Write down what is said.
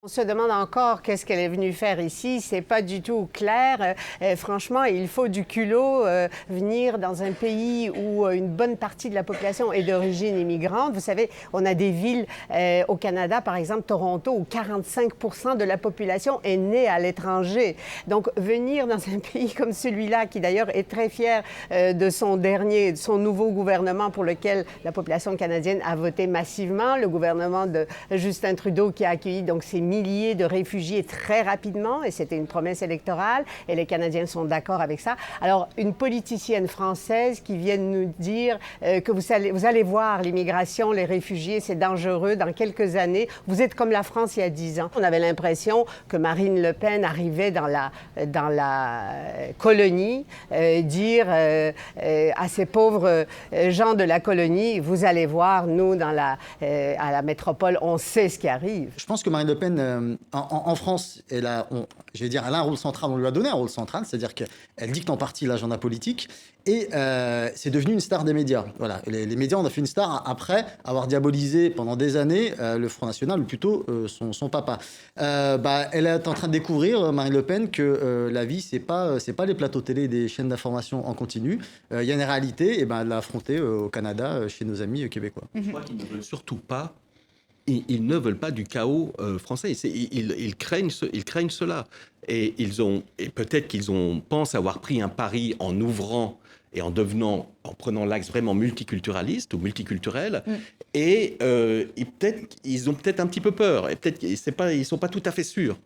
On se demande encore qu'est-ce qu'elle est venue faire ici. C'est pas du tout clair. Franchement, il faut du culot venir dans un pays où une bonne partie de la population est d'origine immigrante. Vous savez, on a des villes au Canada, par exemple Toronto, où 45% de la population est née à l'étranger. Donc, venir dans un pays comme celui-là, qui d'ailleurs est très fier de son nouveau gouvernement pour lequel la population canadienne a voté massivement, le gouvernement de Justin Trudeau qui a accueilli donc ces milliers de réfugiés très rapidement, et c'était une promesse électorale, et les Canadiens sont d'accord avec ça. Alors, une politicienne française qui vient nous dire que vous allez voir l'immigration, les réfugiés, c'est dangereux dans quelques années. Vous êtes comme la France il y a 10 ans. On avait l'impression que Marine Le Pen arrivait dans la colonie dire à ces pauvres gens de la colonie, vous allez voir, nous, à la métropole, on sait ce qui arrive. Je pense que Marine Le Pen, en France, elle a un rôle central, on lui a donné un rôle central, c'est-à-dire qu'elle dicte en partie l'agenda politique et c'est devenu une star des médias. Voilà. Les médias en ont fait une star après avoir diabolisé pendant des années le Front National, ou plutôt son papa. Elle est en train de découvrir, Marine Le Pen, que la vie, c'est pas les plateaux télé des chaînes d'information en continu. Il y a une réalité, et elle l'a affrontée au Canada, chez nos amis québécois. Je crois qu'ils ne veulent surtout pas. Ils ne veulent pas du chaos français. Ils craignent cela. Et peut-être qu'ils pensent avoir pris un pari en ouvrant et en prenant l'axe vraiment multiculturaliste ou multiculturel. Et ils ont peut-être un petit peu peur. Et peut-être ils ne sont pas tout à fait sûrs.